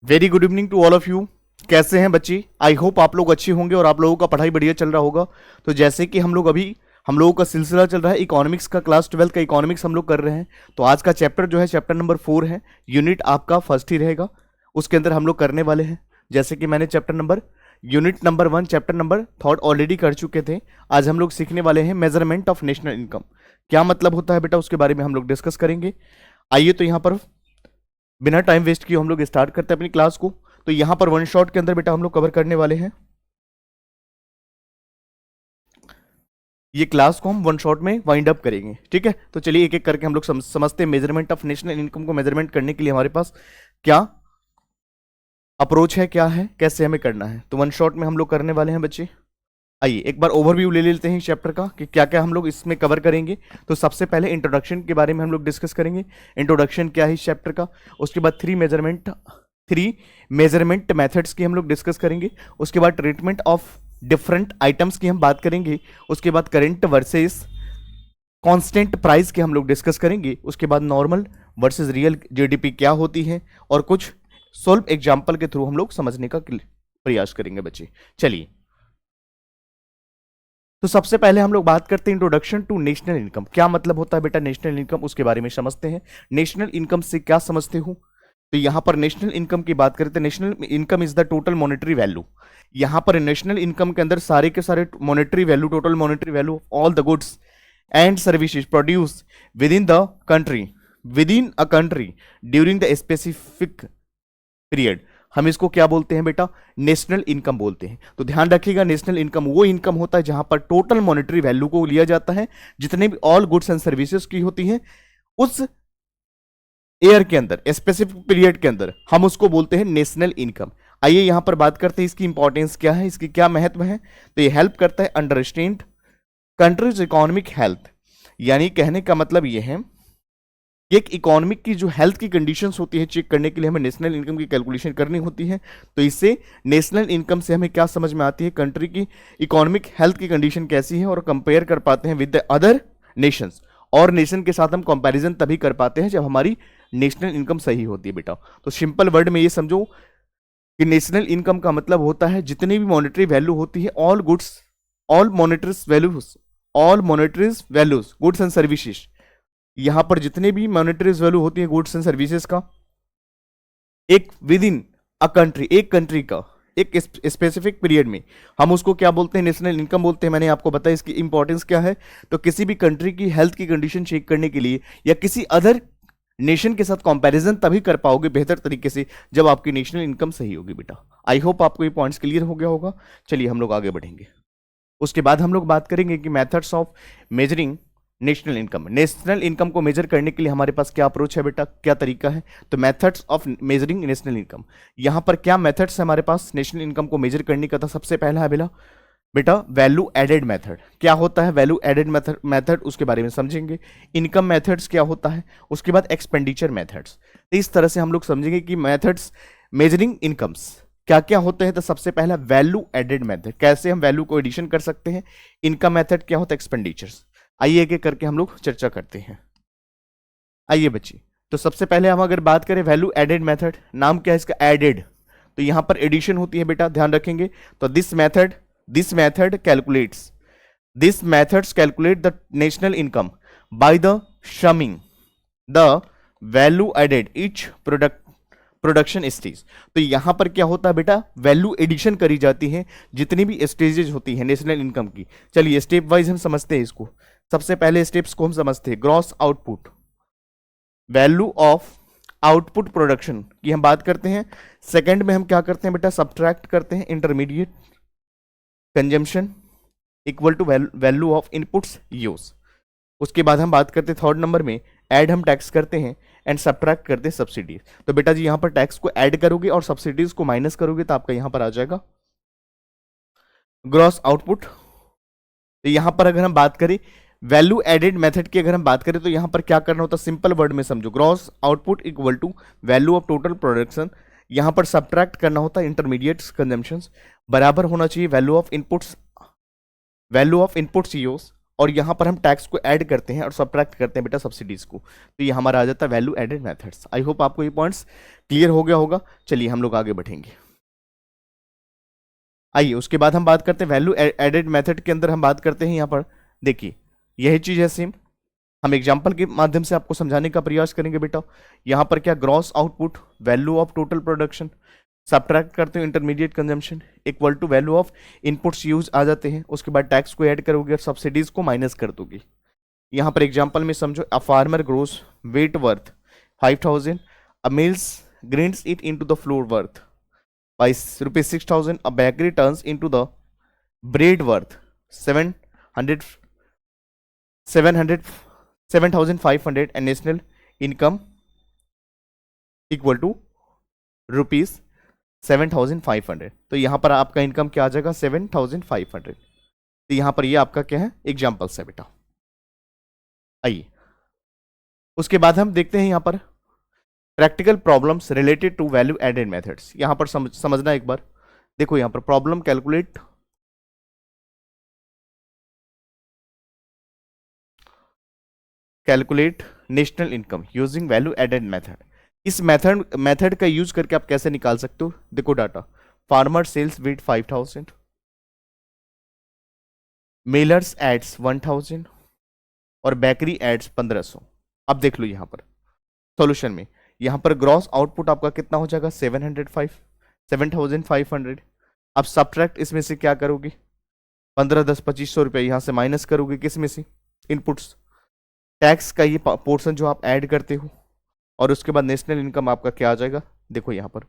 Very good evening to all of you. कैसे हैं बच्चे? आई होप आप लोग अच्छे होंगे और आप लोगों का पढ़ाई बढ़िया चल रहा होगा। तो जैसे कि हम लोगों का सिलसिला चल रहा है इकोनॉमिक्स का, क्लास 12 का इकोनॉमिक्स हम लोग कर रहे हैं। तो आज का चैप्टर जो है चैप्टर नंबर 4 है। यूनिट आपका फर्स्ट ही रहेगा, उसके अंदर हम लोग करने वाले हैं। जैसे कि मैंने unit number 1 chapter number third already कर चुके थे। आज हम लोग सीखने वाले हैं मेजरमेंट ऑफ नेशनल इनकम। क्या मतलब होता है बेटा, उसके बारे में हम लोग डिस्कस करेंगे। आइए तो यहाँ पर बिना टाइम वेस्ट किए हम लोग स्टार्ट करते हैं अपनी क्लास को। तो यहां पर वन शॉट के अंदर बेटा हम लोग कवर करने वाले हैं ये क्लास को, हम वन शॉट में वाइंड अप करेंगे। ठीक है, तो चलिए एक एक करके हम लोग समझते हैं मेजरमेंट ऑफ नेशनल इनकम को मेजरमेंट करने के लिए हमारे पास क्या अप्रोच है, क्या है, कैसे हमें करना है। तो वन शॉट में हम लोग करने वाले हैं बच्चे। आइए एक बार ओवरव्यू ले लेते हैं इस चैप्टर का कि क्या क्या हम लोग इसमें कवर करेंगे। तो सबसे पहले इंट्रोडक्शन के बारे में हम लोग डिस्कस करेंगे। इंट्रोडक्शन क्या है इस चैप्टर का। उसके बाद थ्री मेजरमेंट मेथड्स की हम लोग डिस्कस करेंगे। उसके बाद ट्रीटमेंट ऑफ डिफरेंट आइटम्स की हम बात करेंगे। उसके बाद करेंट वर्सेस कांस्टेंट प्राइस की हम लोग डिस्कस करेंगे। उसके बाद नॉर्मल वर्सेस रियल जीडीपी क्या होती है, और कुछ सोल्व एग्जाम्पल के थ्रू हम लोग समझने का प्रयास करेंगे बच्चे। चलिए, तो सबसे पहले हम लोग बात करते हैं इंट्रोडक्शन टू नेशनल इनकम। क्या मतलब होता है बेटा नेशनल इनकम, उसके बारे में समझते हैं। नेशनल इनकम से क्या समझते हो? तो यहां पर नेशनल इनकम की बात करते हैं। National income is the total monetary value. यहां पर नेशनल इनकम के अंदर सारे के सारे monetary value, total monetary value all the goods and services produce with in a country during the specific period, हम इसको क्या बोलते हैं बेटा? नेशनल इनकम बोलते हैं। तो ध्यान रखिएगा, नेशनल इनकम वो इनकम होता है जहां पर टोटल मॉनेटरी वैल्यू को लिया जाता है, जितने भी ऑल गुड्स एंड सर्विसेज की होती हैं उस ईयर के अंदर, स्पेसिफिक पीरियड के अंदर, हम उसको बोलते हैं नेशनल इनकम। आइए यहां पर बात करते हैं इसकी इंपॉर्टेंस क्या है, इसकी क्या महत्व है। तो ये हेल्प करता है अंडरस्टैंड कंट्रीज इकोनॉमिक हेल्थ। यानी कहने का मतलब ये है, एक इकोनॉमिक की जो हेल्थ की कंडीशंस होती है चेक करने के लिए हमें नेशनल इनकम की कैलकुलेशन करनी होती है। तो इससे नेशनल इनकम से हमें क्या समझ में आती है, कंट्री की इकोनॉमिक हेल्थ की कंडीशन कैसी है, और कंपेयर कर पाते हैं विद द अदर नेशंस। और नेशन के साथ हम कंपैरिजन तभी कर पाते हैं जब हमारी नेशनल इनकम सही होती है बेटा। तो सिंपल वर्ड में ये समझो कि नेशनल इनकम का मतलब होता है जितनी भी मॉनेटरी वैल्यू होती है, all goods, all monetaries values, goods and services, यहां पर जितने भी मॉनेटरीज वैल्यू होती है गुड्स एंड सर्विसेज का, एक विद इन अ कंट्री, एक कंट्री का एक स्पेसिफिक पीरियड में, हम उसको क्या बोलते हैं? नेशनल इनकम बोलते हैं। मैंने आपको बताया इसकी इंपॉर्टेंस क्या है। तो किसी भी कंट्री की हेल्थ की कंडीशन चेक करने के लिए या किसी अदर नेशन के साथ कंपैरिजन तभी कर पाओगे बेहतर तरीके से जब आपकी नेशनल इनकम सही होगी बेटा। आई होप आपको ये पॉइंट्स क्लियर हो गया होगा। चलिए हम लोग आगे बढ़ेंगे। उसके बाद हम लोग बात करेंगे कि methods of measuring national income. National income को मेजर करने के लिए हमारे पास क्या अप्रोच है बेटा, क्या तरीका है? तो methods of measuring national income, यहां पर क्या मेथड्स है हमारे पास नेशनल इनकम को मेजर करने का? था सबसे पहला है बेटा वैल्यू एडेड मेथड। क्या होता है वैल्यू एडेड मेथड, उसके बारे में समझेंगे। इनकम मेथड्स क्या होता है, उसके बाद एक्सपेंडिचर मेथड्स। इस तरह से हम लोग समझेंगे कि मेथड्स मेजरिंग इनकम्स क्या क्या होते हैं। तो सबसे पहला वैल्यू एडेड मेथड, कैसे हम वैल्यू को एडिशन कर सकते हैं। इनकम मेथड क्या होता है, एक्सपेंडिचर्स। आइए एक एक करके हम लोग चर्चा करते हैं। आइए बच्चे, तो सबसे पहले हम अगर बात करें वैल्यू एडेड मेथड, नाम क्या है इसका? एडेड। तो यहां पर एडिशन होती है बेटा, ध्यान रखेंगे। तो this method calculate the national income by the summing the value added each production stage. तो यहां पर क्या होता है बेटा, वैल्यू एडिशन करी जाती है जितनी भी स्टेजेज होती है नेशनल इनकम की। चलिए स्टेप वाइज हम समझते हैं इसको। सबसे पहले स्टेप्स को हम समझते हैं। Gross output, value of output production की हम बात करते हैं। सेकंड में हम क्या करते हैं बेटा, सब्ट्रैक्ट करते हैं intermediate consumption equal to value of inputs use. उसके बाद हम बात करते हैं थर्ड नंबर में, ऐड हम टैक्स करते हैं एंड सब्ट्रैक्ट करते हैं सब्सिडीज। तो बेटा जी यहां पर टैक्स को ऐड करोगे और सब्सिडीज को माइनस करोगे तो आपका यहां पर आ जाएगा ग्रॉस आउटपुट। तो यहां पर अगर हम बात करें वैल्यू एडेड मेथड की, अगर हम बात करें तो यहां पर क्या करना होता है, सिंपल वर्ड में समझो। Gross output equal to value of total production, यहां पर सब्ट्रैक्ट करना होता है इंटरमीडिएट कंजम्पशन, बराबर होना चाहिए वैल्यू ऑफ इनपुट्स यूज और यहाँ पर हम टैक्स को ऐड करते हैं और सब्ट्रैक्ट करते हैं बेटा सब्सिडीज को, तो ये हमारा आ जाता है value added methods. I hope आपको ये पॉइंट्स क्लियर हो गया होगा। चलिए हम लोग आगे बढ़ेंगे। आइए उसके बाद हम बात करते हैं वैल्यू एडेड मेथड के अंदर हम बात करते हैं यहाँ पर देखिए यही चीज है सेम, हम एग्जांपल के माध्यम से आपको समझाने का प्रयास करेंगे बेटा। यहाँ पर क्या gross output value of total production subtract करते हो intermediate consumption equal to value of inputs use आ जाते हैं, उसके बाद टैक्स को ऐड करोगे और सब्सिडीज को माइनस कर दोगे। यहाँ पर एग्जांपल में समझो a farmer grows wheat worth 5000 a mills grinds it into the flour worth by rupees 6000 a bakery turns into the bread worth 700 7500 and national income equal to rupees 7500। तो यहाँ पर आपका इनकम क्या आ जाएगा 7500। तो यहाँ पर ये आपका क्या है एग्जाम्पल्स है बेटा। आइए उसके बाद हम देखते हैं यहाँ पर practical problems related to value added methods. यहां पर समझना एक बार, देखो यहां पर problem calculate national income using value added method. इस मेथड का यूज करके आप कैसे निकाल सकते हो, देखो data farmer sells wheat 5000 millers adds 1000 और बेकरी एड्स 1500। अब देख लो यहां पर सॉल्यूशन में यहां पर ग्रॉस आउटपुट आपका कितना हो जाएगा 7500। अब सब्ट्रैक्ट इसमें से क्या करोगे 15 10 2500 रुपये यहां से माइनस करोगे किस में से इनपुट्स, टैक्स का ये पोर्शन जो आप ऐड करते हो और उसके बाद नेशनल इनकम आपका क्या आ जाएगा। देखो यहां पर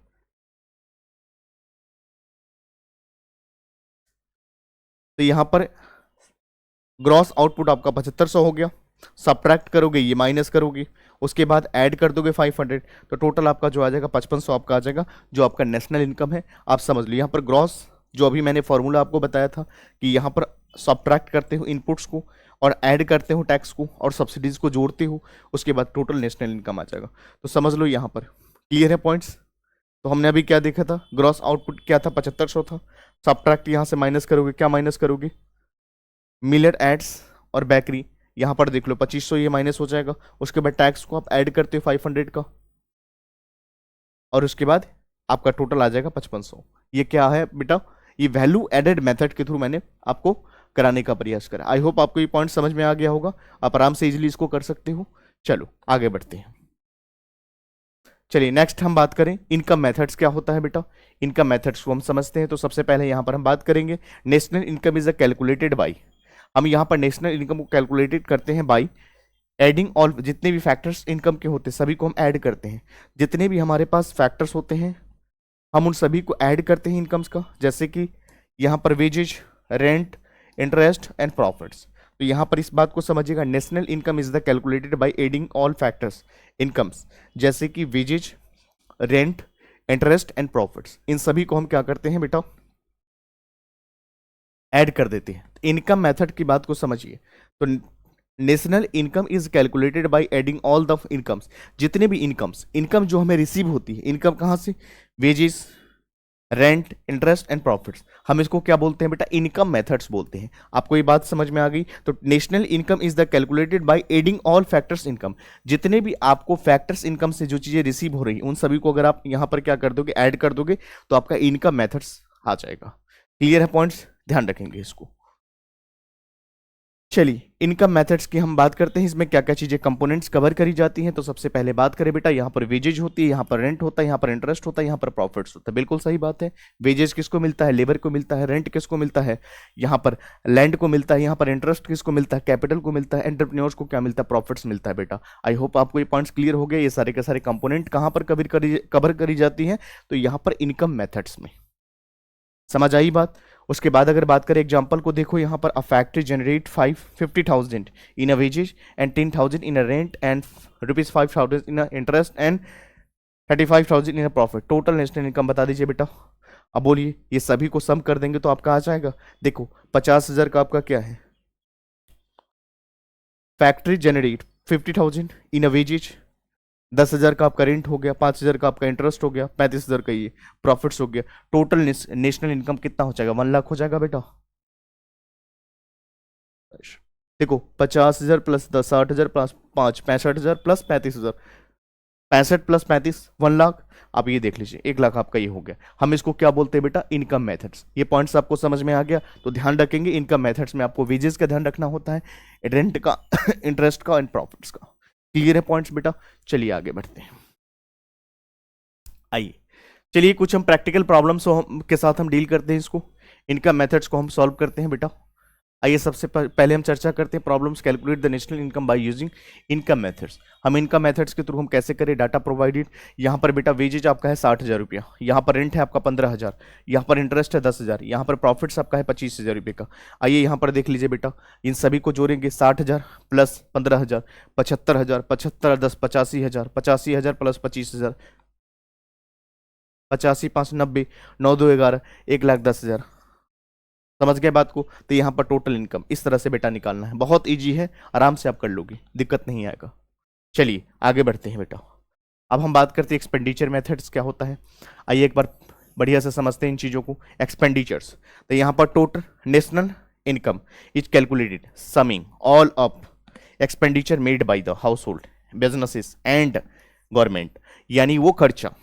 तो यहां पर ग्रॉस आउटपुट आपका 7500 हो गया, सब्ट्रैक्ट करोगे ये माइनस करोगे उसके बाद ऐड कर दोगे 500, तो टोटल आपका जो आ जाएगा 5500 आपका आ जाएगा जो आपका नेशनल इनकम है। आप समझ लो यहाँ पर ग्रॉस जो अभी मैंने फॉर्मूला आपको बताया था कि यहाँ पर सब्ट्रैक्ट करते हो इनपुट्स को और ऐड करते हो टैक्स को और सब्सिडीज को जोड़ते हो, उसके बाद टोटल नेशनल इनकम आ जाएगा। तो समझ लो यहाँ पर क्लियर है पॉइंट्स। तो हमने अभी क्या देखा था, ग्रॉस आउटपुट क्या था 7500 था, सब्ट्रैक्ट यहाँ से माइनस करोगे, क्या माइनस करोगे मिलर एड्स और बेकरी, यहां पर देख लो 2500 ये माइनस हो जाएगा, उसके बाद टैक्स को आप ऐड करते हो 500 का और उसके बाद आपका टोटल आ जाएगा 5500। ये क्या है बेटा, ये वैल्यू एडेड मेथड के थ्रू मैंने आपको कराने का प्रयास करा। आई होप आपको ये पॉइंट समझ में आ गया होगा, आप आराम से इजीली इसको कर सकते हो। चलो आगे बढ़ते हैं। चलिए नेक्स्ट हम बात करें इनकम मेथड्स क्या होता है बेटा। इनकम मेथड्स को हम समझते हैं, तो सबसे पहले यहां पर हम बात करेंगे national income is a calculated by. हम यहाँ पर नेशनल इनकम को कैलकुलेटेड करते हैं बाई एडिंग ऑल, जितने भी फैक्टर्स इनकम के होते हैं सभी को हम ऐड करते हैं। जितने भी हमारे पास फैक्टर्स होते हैं हम उन सभी को ऐड करते हैं इनकम्स का, जैसे कि यहाँ पर wages rent interest and profits. तो यहाँ पर इस बात को समझिएगा national income is the calculated by adding all factors incomes, जैसे कि wages rent interest and profits, इन सभी को हम क्या करते हैं बेटा ऐड कर देते हैं। इनकम मेथड की बात को समझिए, तो national income is calculated by adding all the incomes, जितने भी इनकम जो हमें रिसीव होती है, इनकम कहां से, wages rent interest and profits, हम इसको क्या बोलते हैं बेटा इनकम मेथड्स बोलते हैं। आपको ये बात समझ में आ गई। तो national income is the calculated by adding all factors income, जितने भी आपको फैक्टर्स इनकम से जो चीजें रिसीव हो रही उन सभी को अगर आप यहां पर क्या कर दोगे ऐड कर दोगे तो आपका इनकम मेथड्स आ जाएगा। क्लियर है पॉइंट्स, ध्यान रखेंगे इसको। चलिए इनकम मेथड्स की हम बात करते हैं, इसमें क्या क्या चीजें कंपोनेंट्स कवर करी जाती हैं। तो सबसे पहले बात करें बेटा, यहाँ पर वेजेज होती है, यहाँ पर रेंट होता है, यहाँ पर इंटरेस्ट होता है, यहाँ पर प्रॉफिट्स होता है। बिल्कुल सही बात है। वेजेज किसको मिलता है, लेबर को मिलता है। रेंट किसको मिलता है, यहाँ पर लैंड को मिलता है। यहाँ पर इंटरेस्ट किसको मिलता है, कैपिटल को मिलता है। एंटरप्रेन्योर्स को क्या मिलता है, प्रॉफिट्स मिलता है बेटा। आई होप आपको ये पॉइंट्स क्लियर हो गए। ये सारे के सारे कंपोनेंट कहाँ पर कवर करी जाती हैं, तो यहाँ पर इनकम मेथड्स में। समझ आई बात। उसके बाद अगर बात करें एग्जांपल को, देखो यहाँ पर a factory generate 50,000 in a wages and 10,000 in a rent and ₹5,000 in a interest and 35,000 in a profit. Total national income बता दीजिए बेटा। अब बोलिए ये सभी को सम कर देंगे तो आपका आ जाएगा। देखो 50,000 का आपका क्या है, factory generate 50,000 in a wages, 10,000 का आपका रेंट हो गया, 5,000 का आपका इंटरेस्ट हो गया, 35,000 का ये प्रॉफिट्स हो गया। टोटल नेशनल इनकम कितना हो जाएगा, 1 लाख हो जाएगा बेटा। देखो 50,000 plus 10, 60,000 plus 5, 65,000 plus 35,000, 65 plus 35, 1 lakh. आप ये देख लीजिए 1 लाख आपका ये हो गया। हम इसको क्या बोलते हैं बेटा, इनकम मेथड्स। ये पॉइंट्स आपको समझ में आ गया, तो ध्यान रखेंगे इनकम मेथड्स में आपको वेजेस का ध्यान रखना होता है, रेंट का, इंटरेस्ट का एंड प्रॉफिट्स का। क्लियर है पॉइंट्स बेटा? चलिए आगे बढ़ते हैं। आइए चलिए कुछ हम प्रैक्टिकल प्रॉब्लम्स के साथ हम डील करते हैं, इसको इनकम मेथड्स को हम सॉल्व करते हैं बेटा। आइए सबसे पहले हम चर्चा करते हैं problems calculate the national income by using income methods. हम इनकम मेथड्स के थ्रू हम कैसे करें, डाटा प्रोवाइडेड। यहाँ पर बेटा वेजेज आपका है 60,000 रुपया, यहाँ पर रेंट है आपका 15,000, यहाँ पर इंटरेस्ट है 10,000, यहाँ पर प्रॉफिट्स आपका है 25,000 रुपये का। आइए यहाँ पर देख लीजिए बेटा, इन सभी को जोड़ेंगे, 60,000 प्लस 15,000, 75,000, 75 10 85,000, 85,000 प्लस 25,000, 85 5 90, 9 2 11, 1,10,000। समझ गए बात को? तो यहाँ पर टोटल इनकम इस तरह से बेटा निकालना है, बहुत इजी है, आराम से आप कर लोगे, दिक्कत नहीं आएगा। चलिए आगे बढ़ते हैं बेटा। अब हम बात करते हैं एक्सपेंडिचर मेथड्स क्या होता है। आइए एक बार बढ़िया से समझते हैं इन चीज़ों को। एक्सपेंडिचर्स, तो यहाँ पर total national income is calculated summing all up expenditure made by the house hold, businesses and government, यानी वो खर्चा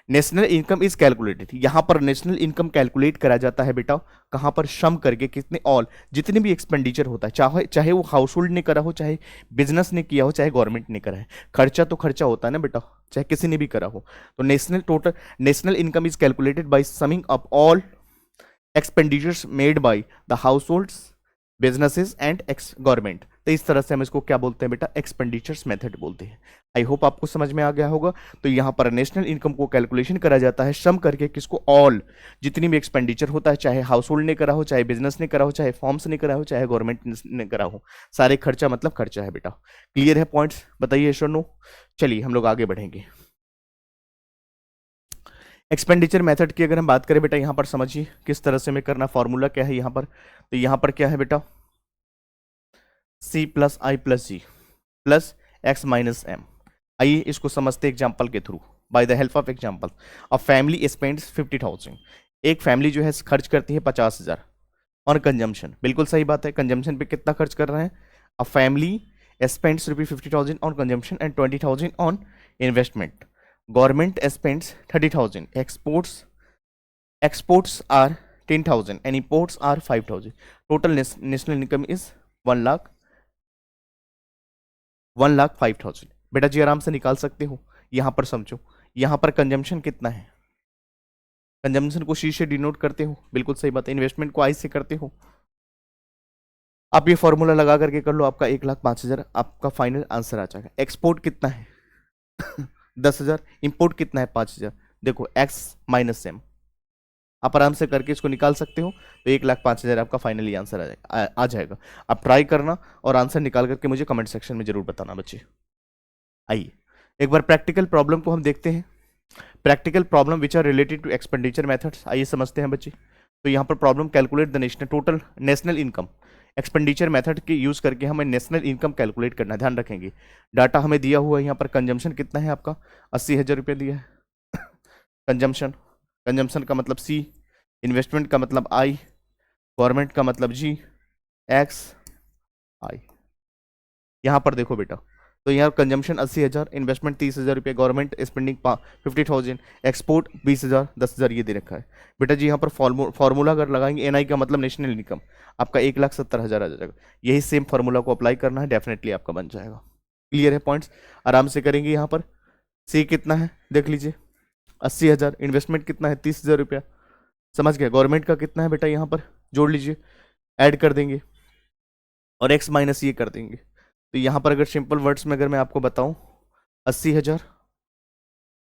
नेशनल इनकम इज कैलकुलेटेड। यहां पर नेशनल इनकम कैलकुलेट करा जाता है बेटा, कहां पर, सम करके, कितने, ऑल, जितने भी एक्सपेंडिचर होता है, चाहे वो हाउस होल्ड ने करा हो, चाहे बिजनेस ने किया हो, चाहे गवर्नमेंट ने करा है, खर्चा तो खर्चा होता है ना बेटा, चाहे किसी ने भी करा हो। तो national income is calculated by summing up all expenditures made by the house holds, businesses and x government. तो इस तरह से हम इसको क्या बोलते हैं बेटा, एक्सपेंडिचर्स मेथड बोलते हैं। आई होप आपको समझ में आ गया होगा। तो यहाँ पर नेशनल इनकम को कैलकुलेशन करा जाता है सम करके, किसको, ऑल, जितनी भी एक्सपेंडिचर होता है, चाहे हाउस होल्ड ने करा हो, चाहे बिजनेस ने करा हो, चाहे फॉर्म्स ने करा हो, चाहे गवर्नमेंट ने करा हो, सारे खर्चा मतलब खर्चा है बेटा। क्लियर है पॉइंट्स? बताइए यस और नो। चलिए हम लोग आगे बढ़ेंगे। एक्सपेंडिचर मेथड की अगर हम बात करें बेटा, यहाँ पर समझिए किस तरह से हमें करना, फॉर्मूला क्या है यहाँ पर। तो यहाँ पर क्या है बेटा, सी प्लस आई प्लस जी प्लस एक्स माइनस एम। आइए इसको समझते एग्जाम्पल के through, by the help of example. A family spends 50,000, एक फैमिली जो है खर्च करती है 50,000 ऑन कंजम्पशन। बिल्कुल सही बात है, कंजम्पशन पे कितना खर्च कर रहे हैं, a family spends rupee 50,000 on consumption and 20,000 on investment. Government spends 30,000, exports are 10,000 and imports are 5,000. Total national income is 1,05,000। बेटा जी आराम से निकाल सकते हो। यहां पर समझो, यहां पर कंजम्पशन कितना है, कंजम्पशन को सी से डिनोट करते हो, बिल्कुल सही बात है, इन्वेस्टमेंट को आई से करते हो। आप ये फॉर्मूला लगा करके कर लो, आपका 1,05,000 आपका फाइनल आंसर आ जाएगा। एक्सपोर्ट कितना है 10,000, इंपोर्ट कितना है 5,000। देखो एक्स माइनस एम, आप आराम से करके इसको निकाल सकते हो। तो 1,05,000 आपका फाइनली आंसर आ जाएगा। आप ट्राई करना और आंसर निकाल करके मुझे कमेंट सेक्शन में जरूर बताना बच्चे। आइए एक बार प्रैक्टिकल प्रॉब्लम को हम देखते हैं। Practical problem which are related to expenditure methods, आइए समझते हैं बच्चे। तो यहाँ पर problem calculate the national income, expenditure method के यूज करके हमें नेशनल इनकम कैलकुलेट करना है। ध्यान रखेंगे डाटा हमें दिया हुआ है, यहाँ पर कंजम्पशन कितना है आपका 80,000 रुपये दिया है। कंजम्पशन का मतलब सी, इन्वेस्टमेंट का मतलब आई, गवर्नमेंट का मतलब जी, एक्स आई। यहाँ पर देखो बेटा, तो यहाँ कंजम्पशन 80,000, इन्वेस्टमेंट 30,000 रुपये, गवर्नमेंट स्पेंडिंग 50,000, एक्सपोर्ट 20,000, 10,000 ये दे रखा है बेटा जी। यहाँ पर फॉर्मूला अगर लगाएंगे, एनआई का मतलब नेशनल इनकम, आपका 1,70,000 आ जाएगा। यही सेम फॉर्मूला को अप्लाई करना है, डेफिनेटली आपका बन जाएगा। क्लियर है पॉइंट्स? आराम से करेंगे। यहाँ पर सी कितना है देख लीजिए 80,000, इन्वेस्टमेंट कितना है 30,000 रुपया, समझ गया। गवर्नमेंट का कितना है बेटा, यहाँ पर जोड़ लीजिए, ऐड कर देंगे और एक्स माइनस ये कर देंगे। तो यहाँ पर अगर सिंपल वर्ड्स में अगर मैं आपको बताऊं, 80,000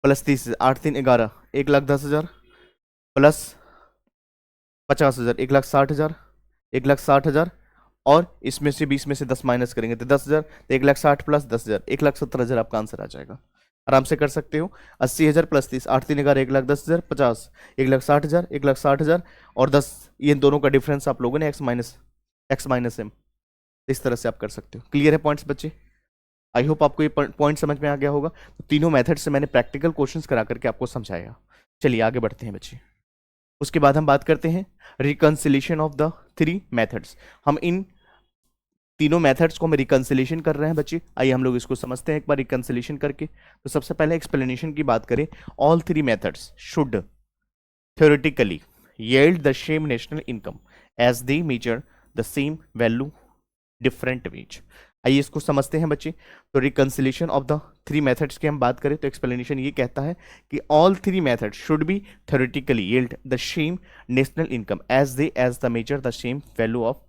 प्लस 30, 8 3 11, 1,10,000 प्लस 50,000, 1,60,000, 1,60,000 और इसमें से 20 में से 10 माइनस करेंगे तो 10,000, तो 1,60,000 प्लस 10,000, 1,70,000 आपका आंसर आ जाएगा। आराम से कर सकते हो। 80,000 प्लस 30, 8 3 11, 1,10,000, 50, 1,60,000, 1,60,000 और 10, ये दोनों का डिफरेंस आप लोगों ने एक्स माइनस एम, इस तरह से आप कर सकते हो। क्लियर है पॉइंट्स बच्चे? आई होप आपको ये पॉइंट समझ में आ गया होगा। तो तीनों मेथड से मैंने प्रैक्टिकल क्वेश्चंस करा करके आपको समझाया। चलिए आगे बढ़ते हैं बच्चे। उसके बाद हम बात करते हैं रिकंसिलिएशन ऑफ द 3 मेथड्स। हम इन तीनों मेथड्स को हम रिकंसिलेशन कर रहे हैं बच्चे। आइए हम लोग इसको समझते हैं एक बार रिकंसिलेशन करके। तो सबसे पहले एक्सप्लेनेशन की बात करें, all three methods should theoretically yield the same national income as they measure the same value different wage। आइए इसको समझते हैं बच्चे। तो reconciliation of the three methods की हम बात करें तो एक्सप्लेनेशन ये कहता है कि all three methods should be theoretically yield the same national income as they measure the same value of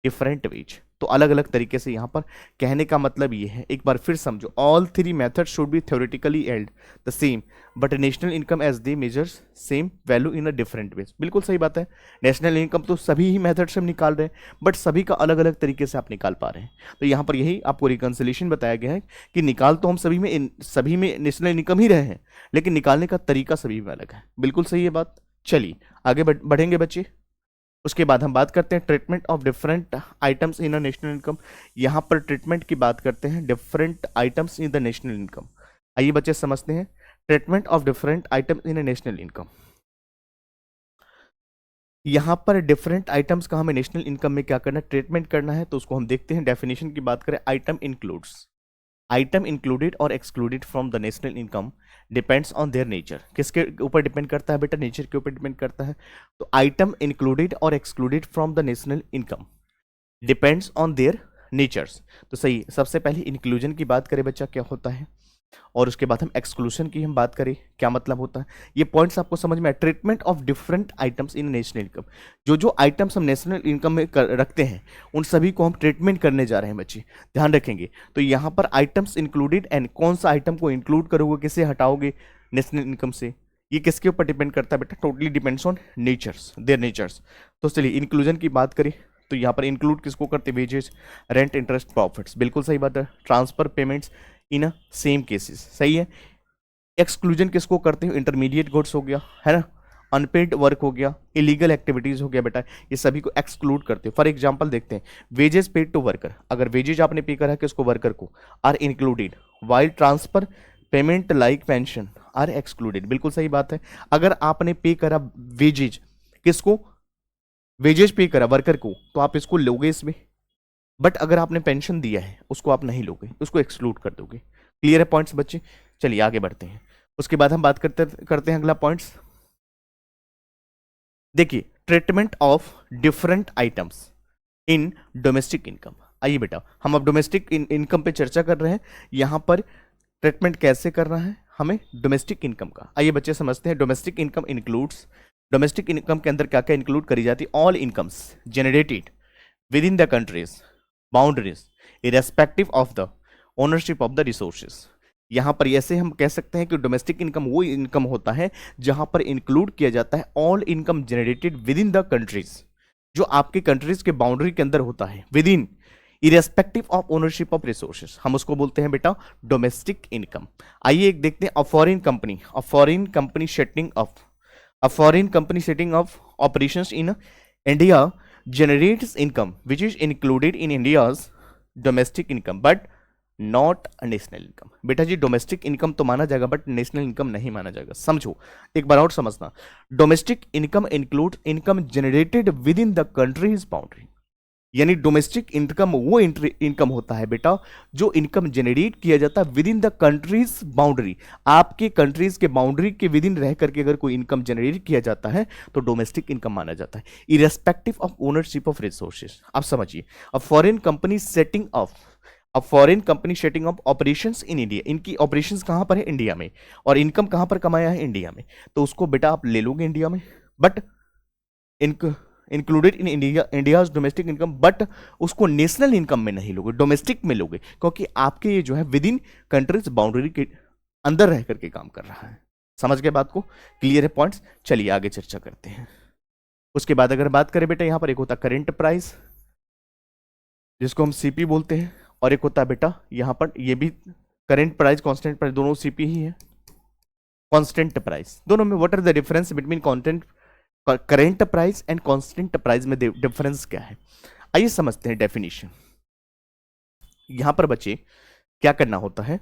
different ways. तो अलग अलग तरीके से यहाँ पर कहने का मतलब ये है, एक बार फिर समझो, all three method should be theoretically yield the same but national income as they measures same value in a different ways. बिल्कुल सही बात है, नेशनल इनकम तो सभी ही मेथड से हम निकाल रहे हैं बट सभी का अलग अलग तरीके से आप निकाल पा रहे हैं। तो यहाँ पर यही आपको रिकंसिलेशन बताया गया है कि निकाल तो हम सभी में नेशनल इनकम ही रहे हैं, लेकिन निकालने का तरीका सभी में अलग है। बिल्कुल सही है बात। चलिए आगे बढ़ेंगे बच्चे। उसके बाद हम बात करते हैं treatment of different items in a national income. यहाँ पर ट्रीटमेंट की बात करते हैं different items in the national income. आइए बच्चे समझते हैं treatment of different items in a national income. यहाँ पर डिफरेंट आइटम्स का हमें नेशनल इनकम में क्या करना है, ट्रीटमेंट करना है। तो उसको हम देखते हैं, डेफिनेशन की बात करें, आइटम इंक्लूड्स, आइटम इंक्लूडेड और excluded from the national income depends on their nature. किसके ऊपर डिपेंड करता है बेटा, नेचर के ऊपर डिपेंड करता है। तो आइटम इंक्लूडेड और excluded from the national income depends on their natures. तो सही, सबसे पहले इंक्लूजन की बात करें बच्चा क्या होता है, और उसके बाद हम एक्सक्लूशन की हम बात करें क्या मतलब होता है। ये पॉइंट्स आपको समझ में आए। Treatment of different items in national income, जो आइटम्स हम नेशनल इनकम में रखते हैं उन सभी को हम ट्रीटमेंट करने जा रहे हैं बच्चे, ध्यान रखेंगे। तो यहाँ पर आइटम्स इंक्लूडेड एंड कौन सा आइटम को इंक्लूड करोगे, किसे हटाओगे नेशनल इनकम से, ये किसके ऊपर डिपेंड करता है बेटा, totally depends on natures, their natures. तो चलिए इंक्लूजन की बात करें तो यहाँ पर इंक्लूड किसको करते हैं, वेजेस, रेंट, इंटरेस्ट, प्रॉफिट्स। बिल्कुल सही बात है। Transfer payments in same cases, सही है। एक्सक्लूजन किसको करते हो, इंटरमीडिएट गुड्स हो गया, है ना, अनपेड वर्क हो गया, इलीगल एक्टिविटीज हो गया बेटा, ये सभी को एक्सक्लूड करते हो। फॉर एग्जांपल देखते हैं, वेजेस पेड टू वर्कर, अगर वेजेज आपने पे करा है किसको, वर्कर को, are included, while transfer payment like pension are excluded. बिल्कुल सही बात है। अगर आपने पे करा वेजेज, किसको, वेजेज पे करा वर्कर को, तो आप इसको लोगे इसमें, बट अगर आपने पेंशन दिया है उसको आप नहीं लोगे, उसको एक्सक्लूड कर दोगे। क्लियर है पॉइंट्स बच्चे। चलिए आगे बढ़ते हैं। उसके बाद हम बात करते हैं अगला पॉइंट्स। देखिए treatment of different items in domestic income. आइए बेटा, हम अब डोमेस्टिक इनकम पे चर्चा कर रहे हैं। यहां पर ट्रीटमेंट कैसे करना है हमें डोमेस्टिक इनकम का। आइए बच्चे समझते हैं। Domestic income includes, domestic income के अंदर क्या क्या इंक्लूड करी जाती है, all incomes generated with in the countries boundaries irrespective of the ownership of the resources. यहां पर ऐसे हम कह सकते हैं कि डोमेस्टिक इनकम वो इनकम होता है जहां पर इंक्लूड किया जाता है all income generated with in the countries, जो आपके कंट्रीज के बाउंड्री के अंदर होता है, with in irrespective of ownership of resources, हम उसको बोलते हैं बेटा डोमेस्टिक इनकम। आइए एक देखते हैं, a foreign company setting of operations in India generates income which is included in India's domestic income but not a national income। बेटा जी डोमेस्टिक इनकम तो माना जाएगा बट नेशनल इनकम नहीं माना जाएगा। समझो, एक बार और समझना, domestic income include income generated with in the countries boundary, यानी डोमेस्टिक इनकम वो इनकम होता है बेटा जो इनकम जनरेट किया जाता है with in the countries boundary. आपके कंट्रीज के बाउंड्री के विद इन रह करके अगर कोई इनकम जनरेट किया जाता है तो डोमेस्टिक इनकम माना जाता है, irrespective of ownership of resources. आप समझिए, a foreign company setting of operations in India, इनकी ऑपरेशंस कहां पर है, इंडिया में, और इनकम कहां पर कमाया है, इंडिया में, तो उसको बेटा आप ले लोगे इंडिया में, but included in India's domestic income, but उसको नेशनल इनकम में नहीं लोगे, डोमेस्टिक में लोगे, क्योंकि आपके ये जो है विद इन कंट्रीज बाउंड्री के अंदर रह करके काम कर रहा है। समझ गए बात को, क्लियर है पॉइंट्स। चलिए आगे चर्चा करते हैं। उसके बाद अगर बात करें बेटा, यहां पर एक होता है करेंट प्राइस जिसको हम सीपी बोलते हैं, और एक होता है बेटा यहां पर ये भी करेंट प्राइस, कांस्टेंट प्राइस, दोनों सीपी ही है। कांस्टेंट प्राइस, दोनों में what are the difference between current price and constant price में डिफरेंस क्या है, आइए समझते हैं डेफिनेशन। यहां पर बच्चे क्या करना होता है,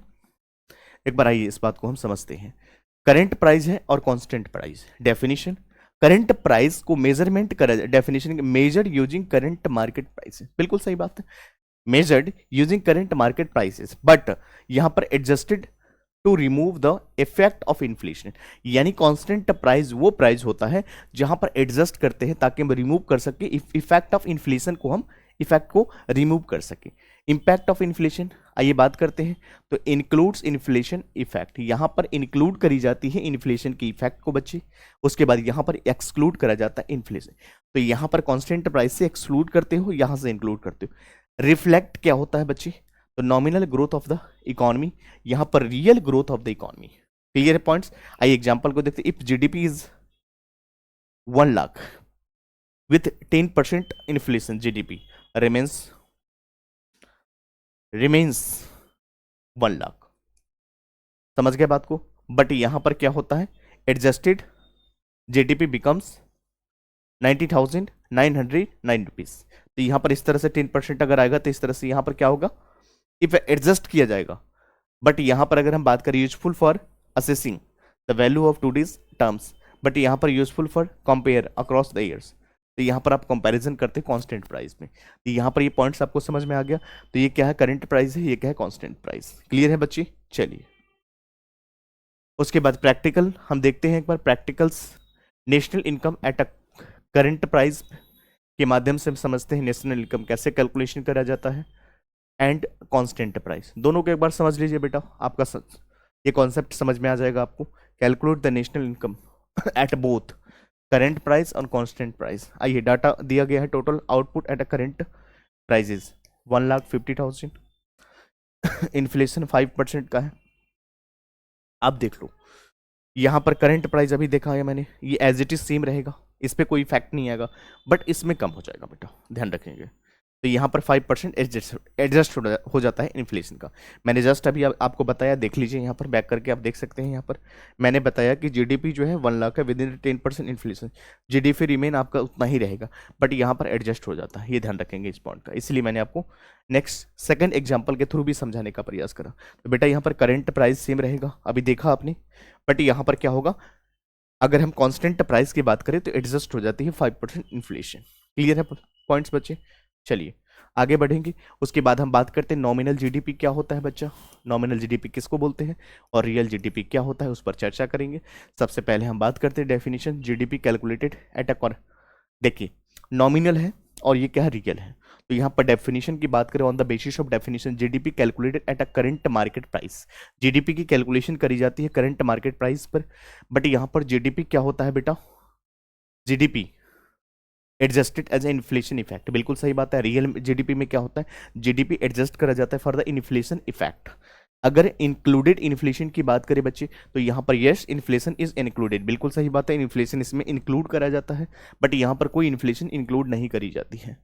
एक बार आइए इस बात को हम समझते हैं। करेंट प्राइस है और constant price. Definition, current price को मेजरमेंट करा, definition measure using current market price. बिल्कुल सही बात है। measured using current market prices but यहाँ पर adjusted to remove the effect of inflation। यानी कांस्टेंट प्राइस वो प्राइस होता है जहां पर एडजस्ट करते हैं ताकि हम रिमूव कर सके इफेक्ट ऑफ इन्फ्लेशन को, हम इफेक्ट को रिमूव कर सके। इम्पैक्ट ऑफ इन्फ्लेशन आइए बात करते हैं। तो इंक्लूड्स इन्फ्लेशन इफेक्ट, यहां पर इंक्लूड करी जाती है इन्फ्लेशन की इफेक्ट को बच्चे, उसके बाद यहां पर एक्सक्लूड करा जाता है इन्फ्लेशन। तो यहां पर कांस्टेंट प्राइस से एक्सक्लूड करते हो, यहां से इंक्लूड करते हो। रिफ्लेक्ट क्या होता है बच्चे? तो nominal growth of the economy, यहां पर real growth of the economy. Clear है पॉइंट्स? आइए एग्जांपल को देखते हैं। If GDP is 1 lakh with 10% inflation, GDP remains 1 lakh. समझ गए बात को? बट यहां पर क्या होता है? Adjusted GDP becomes 90,909 rupees. तो यहां पर इस तरह से 10% अगर आएगा तो इस तरह से यहां पर क्या होगा? इफ एडजस्ट किया जाएगा। बट यहां पर अगर हम बात करें useful for assessing the value of today's terms, but यहां पर useful for compare across the years. तो यहां पर आप कंपैरिजन करते हैं कांस्टेंट प्राइस में। तो यहां पर ये पॉइंट्स आपको समझ में आ गया। तो ये क्या है? करंट प्राइस है, ये क्या है? Constant price. क्लियर है बच्चे? चलिए उसके बाद प्रैक्टिकल हम देखते हैं एक बार। Practicals national income at a current price के माध्यम से हम समझते हैं नेशनल इनकम कैसे कैलकुलेशन करा जाता है एंड कांस्टेंट प्राइस। दोनों को एक बार समझ लीजिए बेटा, आपका ये कॉन्सेप्ट समझ में आ जाएगा आपको। Calculate the national income at both current price और कांस्टेंट प्राइस। आइए डाटा दिया गया है। Total output at a current prices 1,50,000, inflation 5% का है। आप देख लो यहां पर करंट प्राइस अभी देखा है मैंने, ये एज इट इज सेम रहेगा, इस पर कोई इफेक्ट नहीं आएगा, बट इसमें कम हो जाएगा बेटा, ध्यान रखेंगे। तो यहाँ पर 5% एडजस्ट हो जाता है इन्फ्लेशन का। मैंने जस्ट अभी आपको बताया, देख लीजिए यहाँ पर बैक करके आप देख सकते हैं। यहाँ पर मैंने बताया कि जीडीपी जो है 1 लाख है with in 10% inflation, GDP remain आपका उतना ही रहेगा, बट यहाँ पर एडजस्ट हो जाता है। ये ध्यान रखेंगे इस पॉइंट का, इसलिए मैंने आपको नेक्स्ट सेकंड एग्जाम्पल के थ्रू भी समझाने का प्रयास करा। तो बेटा यहाँ पर करंट प्राइस सेम रहेगा, अभी देखा आपने, बट यहाँ पर क्या होगा? अगर हम कांस्टेंट प्राइस की बात करें तो एडजस्ट हो जाती है 5% इन्फ्लेशन। क्लियर है पॉइंट्स बच्चे? चलिए आगे बढ़ेंगे। उसके बाद हम बात करते हैं नॉमिनल जीडीपी क्या होता है बच्चा, नॉमिनल जीडीपी किसको बोलते हैं और रियल जीडीपी क्या होता है, उस पर चर्चा करेंगे। सबसे पहले हम बात करते हैं डेफिनेशन, जीडीपी कैलकुलेटेड एट अ, देखिए नॉमिनल है और ये क्या है? रियल है। तो यहाँ पर डेफिनेशन की बात करें, on the basis of definition GDP calculated at a current market price. GDP की कैलकुलेशन करी जाती है करंट मार्केट प्राइस पर, बट यहाँ पर जीडीपी क्या होता है बेटा? GDP adjusted as a inflation effect. बिल्कुल सही बात है। रियल जीडीपी में क्या होता है? जीडीपी एडजस्ट करा जाता है फॉर द इन्फ्लेशन इफेक्ट। अगर इंक्लूडेड इन्फ्लेशन की बात करें बच्चे तो यहाँ पर यस इन्फ्लेशन इज इंक्लूडेड, बिल्कुल सही बात है, इन्फ्लेशन इसमें इंक्लूड करा जाता है, बट यहाँ पर कोई इन्फ्लेशन इंक्लूड नहीं करी जाती है।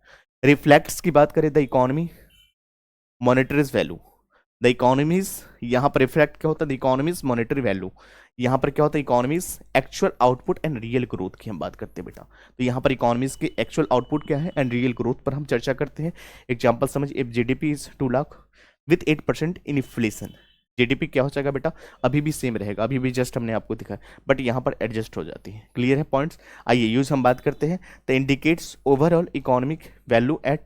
रिफ्लेक्ट्स की बात करें the economy monetaries value, the economies, यहाँ पर रिफ्लेक्ट क्या होता है? The economies monetary value. यहाँ पर क्या होता है? Economies actual output and real growth की हम बात करते हैं बेटा। तो यहाँ पर इकोनॉमीज की एक्चुअल आउटपुट क्या है एंड रियल ग्रोथ पर हम चर्चा करते हैं। एग्जाम्पल समझ, if GDP is 2 lakh with 8% inflation, GDP क्या हो जाएगा बेटा? अभी भी सेम रहेगा, अभी भी जस्ट हमने आपको दिखाया, बट यहाँ पर एडजस्ट हो जाती है। क्लियर है पॉइंट्स? आइए यूज हम बात करते हैं। The indicates overall economic value at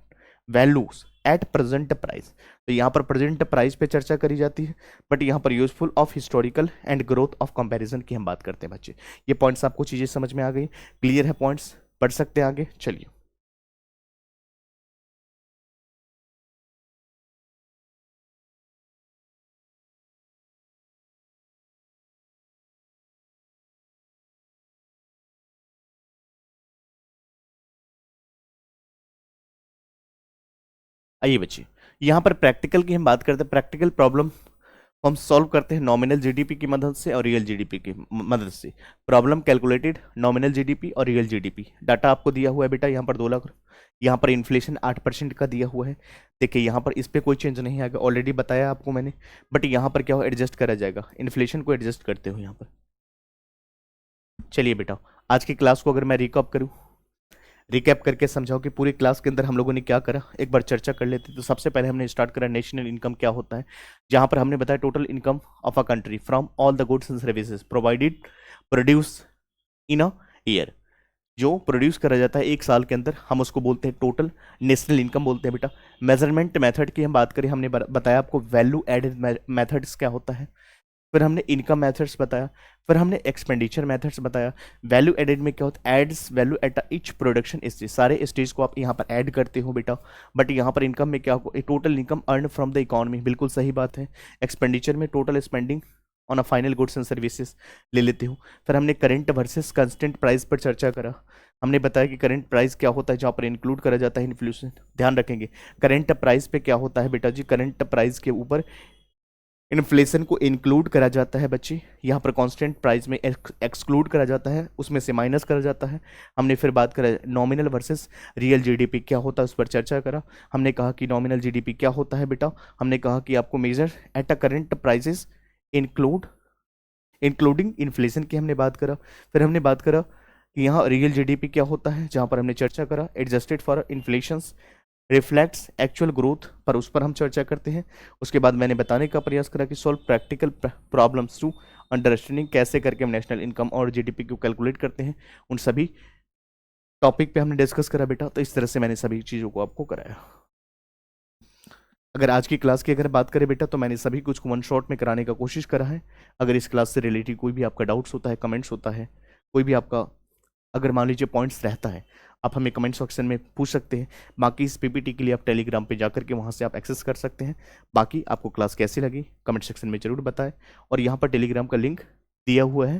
values at present price. तो यहाँ पर प्रेजेंट प्राइस पे चर्चा करी जाती है, बट यहाँ पर useful of historical and growth of comparison की हम बात करते हैं बच्चे। ये पॉइंट्स आपको चीजें समझ में आ गई? क्लियर है पॉइंट्स? पढ़ सकते हैं आगे, चलिए। आइए बच्चे यहाँ पर प्रैक्टिकल की हम बात करते हैं। प्रैक्टिकल प्रॉब्लम हम सॉल्व करते हैं नॉमिनल जीडीपी की मदद से और रियल जीडीपी की मदद से। प्रॉब्लम कैलकुलेटेड नॉमिनल जीडीपी और रियल जीडीपी। डाटा आपको दिया हुआ है बेटा, यहाँ पर 2 लाख, यहाँ पर इन्फ्लेशन 8% का दिया हुआ है। देखिए यहाँ पर इस पर कोई चेंज नहीं आएगा, ऑलरेडी बताया आपको मैंने, बट यहाँ पर क्या हो? एडजस्ट करा जाएगा, इन्फ्लेशन को एडजस्ट करते हो यहाँ पर। चलिए बेटा आज की क्लास को अगर मैं रिकअप करूँ, रिकैप करके समझाओ कि पूरी क्लास के अंदर हम लोगों ने क्या करा, एक बार चर्चा कर लेते। तो सबसे पहले हमने स्टार्ट करा नेशनल इनकम क्या होता है, जहां पर हमने बताया total income of a country from all the goods and services provided produce in a year. जो प्रोड्यूस करा जाता है एक साल के अंदर, हम उसको बोलते हैं टोटल नेशनल इनकम बोलते हैं बेटा। मेजरमेंट मेथड की हम बात करें, हमने बताया आपको वैल्यू एडेड मेथड्स क्या होता है, फिर हमने इनकम मेथड्स बताया, फिर हमने एक्सपेंडिचर मेथड्स बताया। वैल्यू एडेड में क्या होता है, adds value at each production stage, सारे स्टेज को आप यहाँ पर ऐड करते हो बेटा। बट यहाँ पर इनकम में क्या हो, total income earn from the economy, बिल्कुल सही बात है। एक्सपेंडिचर में total spending on a final goods and services ले लेते हो। फिर हमने करंट वर्सेस कंस्टेंट प्राइस पर चर्चा करा। हमने बताया कि करंट प्राइस क्या होता है, जहाँ पर इंक्लूड करा जाता है इन्फ्लेशन। ध्यान रखेंगे करंट प्राइस पे क्या होता है बेटा जी, करंट प्राइस के ऊपर इन्फ्लेशन को इंक्लूड करा जाता है बच्चे। यहाँ पर कांस्टेंट प्राइस में एक्सक्लूड करा जाता है, उसमें से माइनस करा जाता है। हमने फिर बात करा नॉमिनल वर्सेस रियल जीडीपी क्या होता है, उस पर चर्चा करा। हमने कहा कि नॉमिनल जीडीपी क्या होता है बेटा, हमने कहा कि आपको measure at a current prices including inflation की हमने बात करा। फिर हमने बात करा कि यहाँ रियल जीडीपी क्या होता है, जहाँ पर हमने चर्चा करा adjusted for inflations reflects actual growth, पर उस पर हम चर्चा करते हैं। उसके बाद मैंने बताने का प्रयास करा कि solve practical problems to understanding, कैसे करके हम नेशनल इनकम और जीडीपी को कैलकुलेट करते हैं, उन सभी टॉपिक पे हमने डिस्कस करा बेटा। तो इस तरह से मैंने सभी चीज़ों को आपको कराया। अगर आज की क्लास की अगर बात करें बेटा, तो मैंने सभी कुछ को वन शॉट में कराने का कोशिश करा है। अगर इस क्लास से रिलेटेड कोई भी आपका डाउट्स होता है, कमेंट्स होता है, कोई भी आपका अगर मान लीजिए पॉइंट्स रहता है, आप हमें कमेंट सेक्शन में पूछ सकते हैं। बाकी इस पीपीटी के लिए आप टेलीग्राम पे जाकर के वहाँ से आप एक्सेस कर सकते हैं। बाकी आपको क्लास कैसी लगी कमेंट सेक्शन में ज़रूर बताएं, और यहाँ पर टेलीग्राम का लिंक दिया हुआ है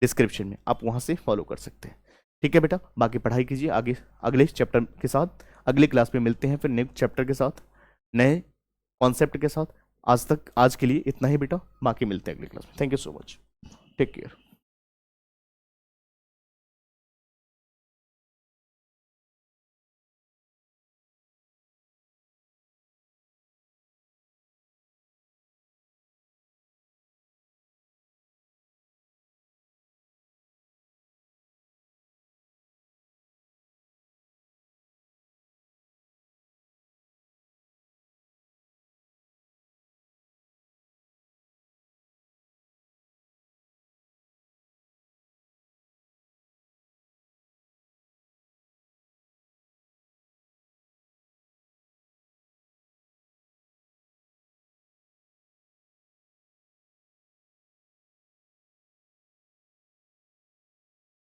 डिस्क्रिप्शन में, आप वहाँ से फॉलो कर सकते हैं। ठीक है बेटा, बाकी पढ़ाई कीजिए आगे अगले चैप्टर के साथ। अगले क्लास में मिलते हैं फिर नेक्स्ट चैप्टर के साथ, नए कॉन्सेप्ट के साथ। आज के लिए इतना ही बेटा, बाकी मिलते हैं अगली क्लास में। Thank you so much, take care.